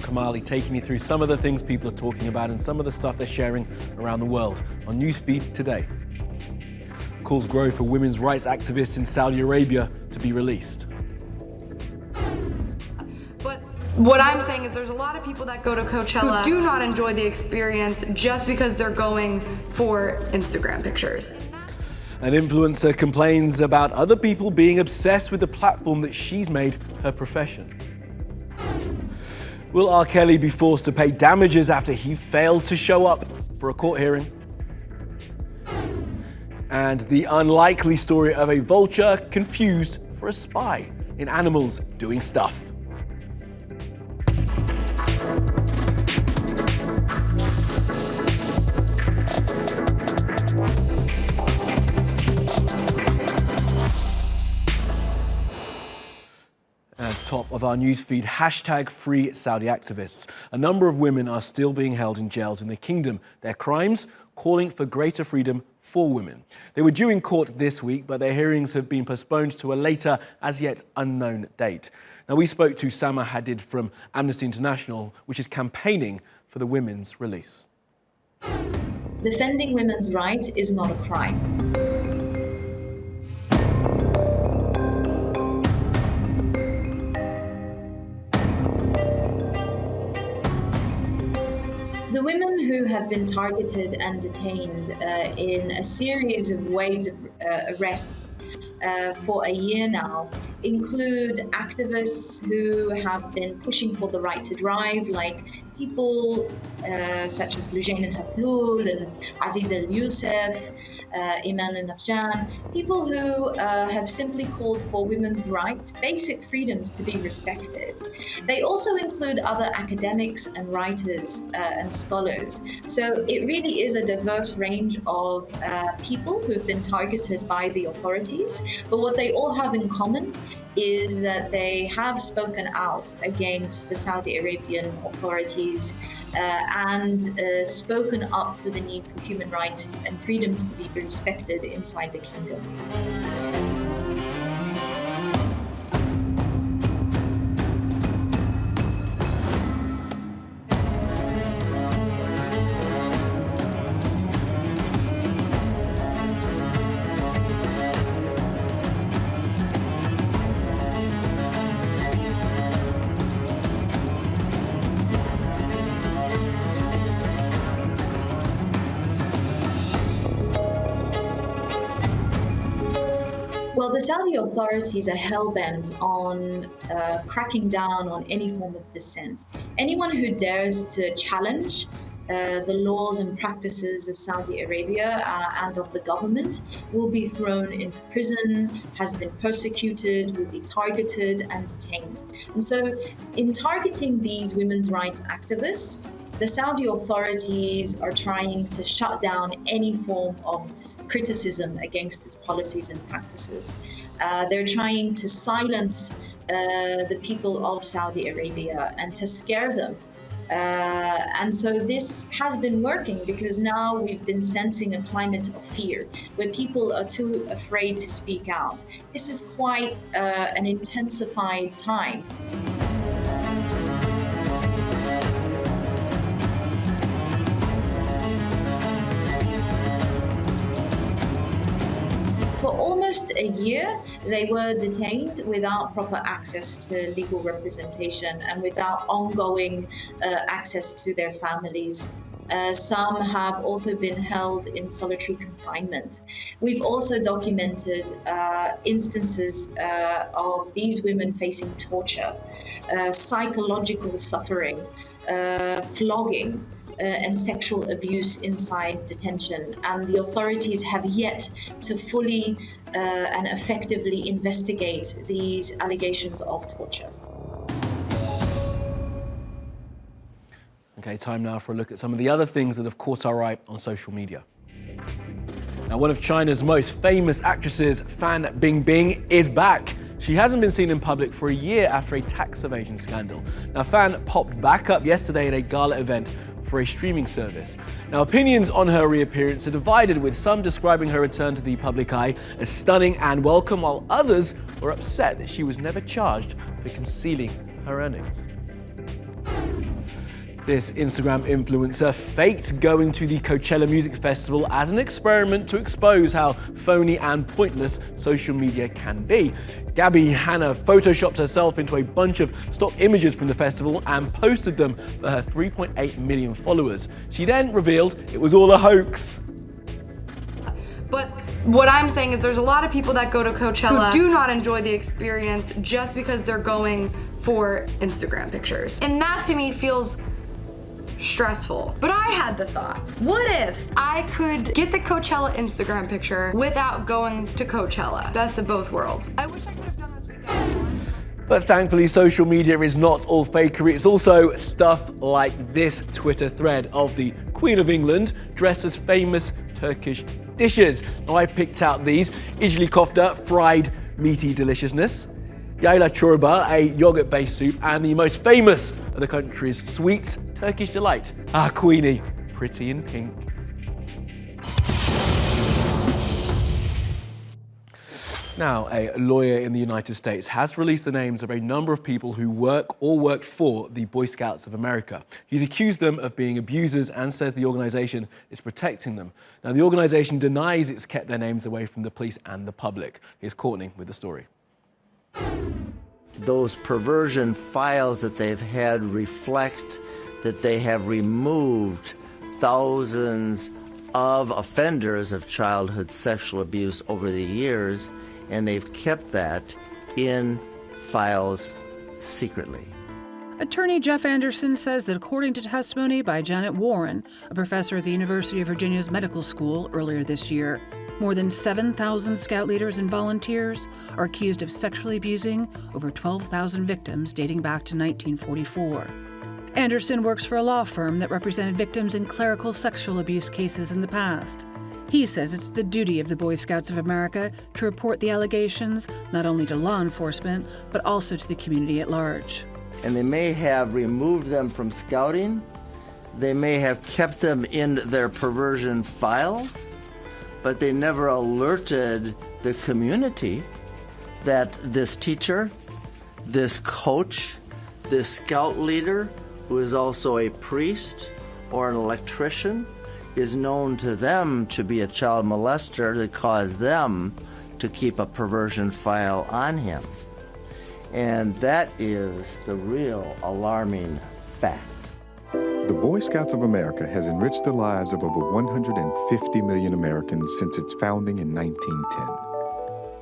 Kamali, taking you through some of the things people are talking about and some of the stuff they're sharing around the world on Newsfeed today. Calls grow for women's rights activists in Saudi Arabia to be released. But what I'm saying is there's a lot of people that go to Coachella who do not enjoy the experience just because they're going for Instagram pictures. An influencer complains about other people being obsessed with the platform that she's made her profession. Will R. Kelly be forced to pay damages after he failed to show up for a court hearing? And the unlikely story of a vulture confused for a spy in Animals Doing Stuff. At the top of our newsfeed, hashtag free Saudi activists. A number of women are still being held in jails in the kingdom. Their crimes calling for greater freedom for women. They were due in court this week, but their hearings have been postponed to a later, as yet unknown date. Now, we spoke to Sama Hadid from Amnesty International, which is campaigning for the women's release. Defending women's rights is not a crime. The women who have been targeted and detained in a series of waves of arrests for a year now include activists who have been pushing for the right to drive, like people such as Lujain al-Hafloul and Aziz al-Youssef, Iman al-Nafjan, people who have simply called for women's rights, basic freedoms to be respected. They also include other academics and writers and scholars. So it really is a diverse range of people who've been targeted by the authorities, but what they all have in common is that they have spoken out against the Saudi Arabian authorities and spoken up for the need for human rights and freedoms to be respected inside the kingdom. Well, the Saudi authorities are hell-bent on cracking down on any form of dissent. Anyone who dares to challenge the laws and practices of Saudi Arabia and of the government will be thrown into prison, has been persecuted, will be targeted and detained. And so in targeting these women's rights activists, the Saudi authorities are trying to shut down any form of criticism against its policies and practices. They're trying to silence the people of Saudi Arabia and to scare them. And so this has been working because now we've been sensing a climate of fear where people are too afraid to speak out. This is quite an intensified time. For almost a year, they were detained without proper access to legal representation and without ongoing access to their families. Some have also been held in solitary confinement. We've also documented instances of these women facing torture, psychological suffering, flogging, and sexual abuse inside detention, and the authorities have yet to fully and effectively investigate these allegations of torture. Okay, time now for a look at some of the other things that have caught our eye on social media. Now, one of China's most famous actresses, Fan Bingbing, is back. She hasn't been seen in public for a year after a tax evasion scandal. Now, Fan popped back up yesterday at a gala event for a streaming service. Now, opinions on her reappearance are divided, with some describing her return to the public eye as stunning and welcome, while others were upset that she was never charged for concealing her earnings. This Instagram influencer faked going to the Coachella Music Festival as an experiment to expose how phony and pointless social media can be. Gabby Hanna photoshopped herself into a bunch of stock images from the festival and posted them for her 3.8 million followers. She then revealed it was all a hoax. But what I'm saying is there's a lot of people that go to Coachella who do not enjoy the experience just because they're going for Instagram pictures. And that to me feels stressful. But I had the thought, what if I could get the Coachella Instagram picture without going to Coachella? Best of both worlds. I wish I could have done this weekend. But thankfully, social media is not all fakery. It's also stuff like this Twitter thread of the Queen of England dressed as famous Turkish dishes. Now I picked out these: ijli kofta, fried meaty deliciousness; yayla chorba, a yogurt-based soup; and the most famous of the country's sweets, Turkish delight. Ah, Queenie, pretty in pink. Now, a lawyer in the United States has released the names of a number of people who work or worked for the Boy Scouts of America. He's accused them of being abusers and says the organization is protecting them. Now, the organization denies it's kept their names away from the police and the public. Here's Courtney with the story. Those perversion files that they've had reflect that they have removed thousands of offenders of childhood sexual abuse over the years, and they've kept that in files secretly. Attorney Jeff Anderson says that according to testimony by Janet Warren, a professor at the University of Virginia's medical school earlier this year, more than 7,000 Scout leaders and volunteers are accused of sexually abusing over 12,000 victims dating back to 1944. Anderson works for a law firm that represented victims in clerical sexual abuse cases in the past. He says it's the duty of the Boy Scouts of America to report the allegations not only to law enforcement, but also to the community at large. And they may have removed them from scouting. They may have kept them in their perversion files, but they never alerted the community that this teacher, this coach, this scout leader, who is also a priest or an electrician, is known to them to be a child molester that caused them to keep a perversion file on him. And that is the real alarming fact. The Boy Scouts of America has enriched the lives of over 150 million Americans since its founding in 1910.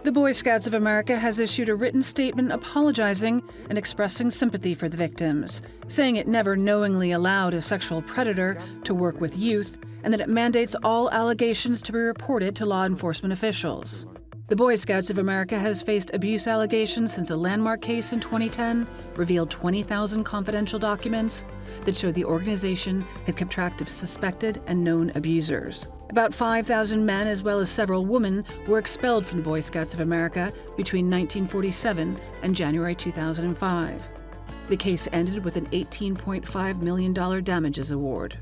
The Boy Scouts of America has issued a written statement apologizing and expressing sympathy for the victims, saying it never knowingly allowed a sexual predator to work with youth and that it mandates all allegations to be reported to law enforcement officials. The Boy Scouts of America has faced abuse allegations since a landmark case in 2010 revealed 20,000 confidential documents that showed the organization had kept track of suspected and known abusers. About 5,000 men as well as several women were expelled from the Boy Scouts of America between 1947 and January 2005. The case ended with an $18.5 million damages award.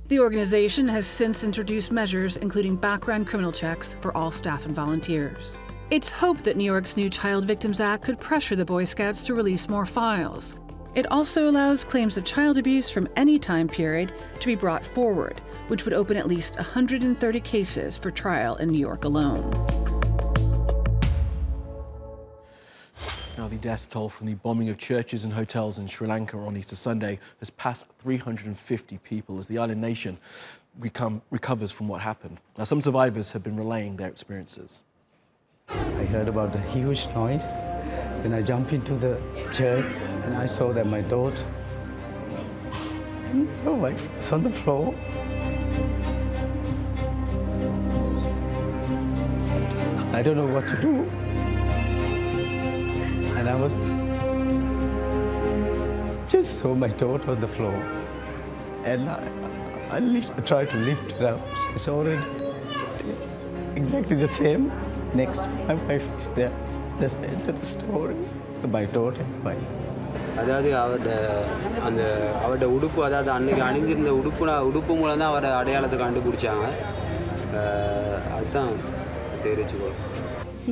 The organization has since introduced measures including background criminal checks for all staff and volunteers. It's hoped that New York's new Child Victims Act could pressure the Boy Scouts to release more files. It also allows claims of child abuse from any time period to be brought forward, which would open at least 130 cases for trial in New York alone. Now, the death toll from the bombing of churches and hotels in Sri Lanka on Easter Sunday has passed 350 people as the island nation recovers from what happened. Now, some survivors have been relaying their experiences. I heard about the huge noise. Then I jumped into the church and I saw that my daughter, my wife, was on the floor. I don't know what to do. And I was just saw my daughter on the floor. And I tried to lift her up. It's already exactly the same. Next, my wife is there. That's the end of the story. My daughter and wife. அதாவது அவரோட உடுப்பு, அதாவது அன்னைக்கு அணிஞ்சிருந்த உடுப்பு மூலம் தான் அவரை அடையாளத்தை கண்டுபிடிச்சாங்க. அதுதான் தெரிஞ்சுக்கணும்.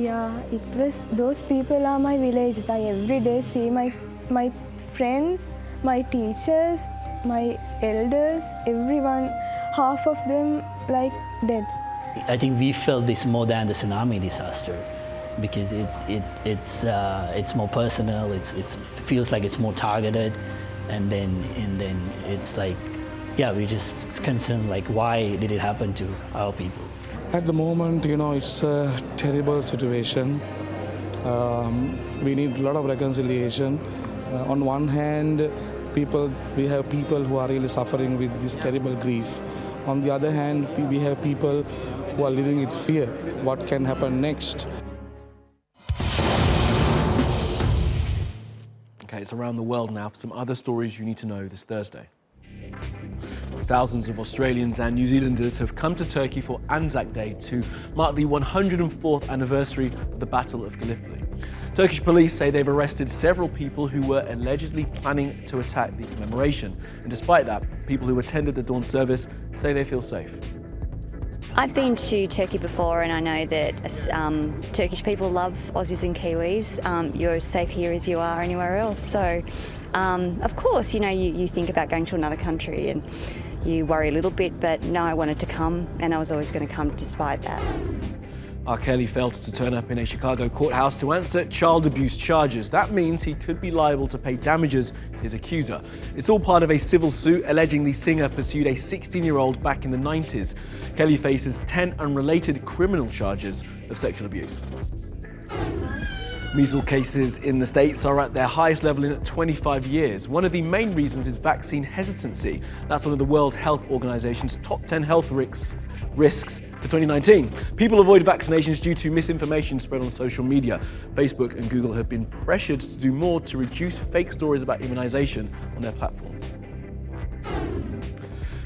Yeah, it was, those people are my villages. I every day see my friends, my teachers, my elders, everyone, half of them like dead. I think we felt this more than the tsunami disaster because it's more personal. It feels like it's more targeted, and then it's like, yeah, we just concerned like why did it happen to our people. At the moment, it's a terrible situation. We need a lot of reconciliation. On one hand, we have people who are really suffering with this terrible grief. On the other hand, we have people who are living with fear. What can happen next? Okay, it's around the world now for some other stories you need to know this Thursday. Thousands of Australians and New Zealanders have come to Turkey for Anzac Day to mark the 104th anniversary of the Battle of Gallipoli. Turkish police say they've arrested several people who were allegedly planning to attack the commemoration. And despite that, people who attended the dawn service say they feel safe. I've been to Turkey before, and I know that Turkish people love Aussies and Kiwis. You're as safe here as you are anywhere else. So, of course, you think about going to another country and you worry a little bit, but no, I wanted to come, and I was always going to come despite that. R. Kelly failed to turn up in a Chicago courthouse to answer child abuse charges. That means he could be liable to pay damages to his accuser. It's all part of a civil suit alleging the singer pursued a 16-year-old back in the 90s. Kelly faces 10 unrelated criminal charges of sexual abuse. Measles cases in the States are at their highest level in 25 years. One of the main reasons is vaccine hesitancy. That's one of the World Health Organization's top 10 health risks for 2019. People avoid vaccinations due to misinformation spread on social media. Facebook and Google have been pressured to do more to reduce fake stories about immunization on their platforms.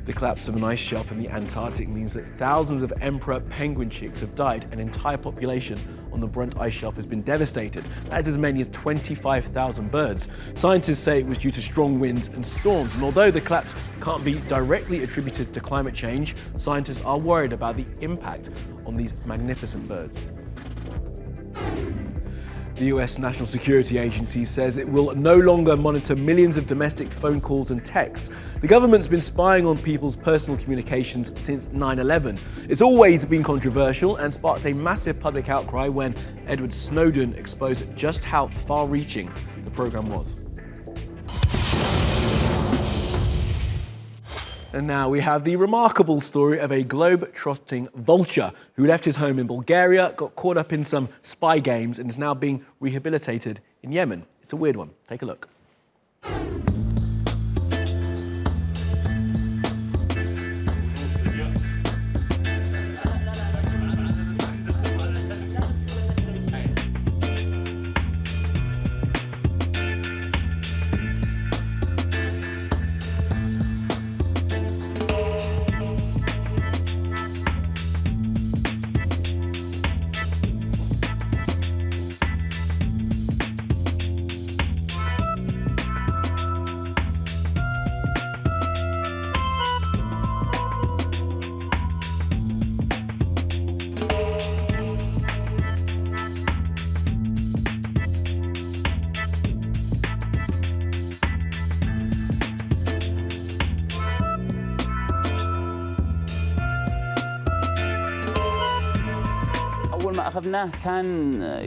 The collapse of an ice shelf in the Antarctic means that thousands of emperor penguin chicks have died. An entire population on the Brunt ice shelf has been devastated. That's as many as 25,000 birds. Scientists say it was due to strong winds and storms. And although the collapse can't be directly attributed to climate change, scientists are worried about the impact on these magnificent birds. The US National Security Agency says it will no longer monitor millions of domestic phone calls and texts. The government's been spying on people's personal communications since 9/11. It's always been controversial and sparked a massive public outcry when Edward Snowden exposed just how far-reaching the program was. And now we have the remarkable story of a globe-trotting vulture who left his home in Bulgaria, got caught up in some spy games, and is now being rehabilitated in Yemen. It's a weird one. Take a look.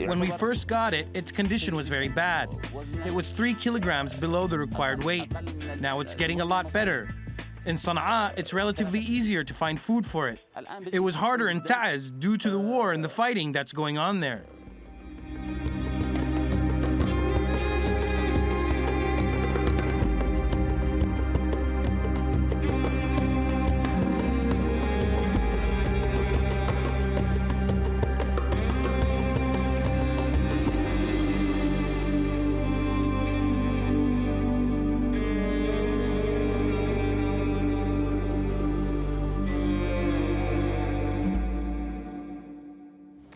When we first got it, its condition was very bad. It was 3 kilograms below the required weight. Now it's getting a lot better. In Sana'a, it's relatively easier to find food for it. It was harder in Taiz due to the war and the fighting that's going on there.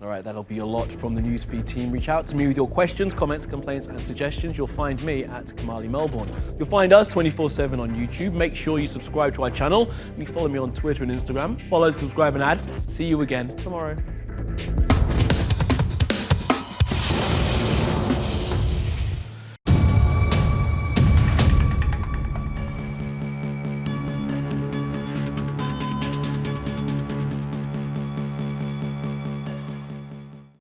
All right, that'll be a lot from the Newsfeed team. Reach out to me with your questions, comments, complaints and suggestions. You'll find me at Kamali Melbourne. You'll find us 24/7 on YouTube. Make sure you subscribe to our channel. You follow me on Twitter and Instagram. Follow, subscribe and add. See you again tomorrow.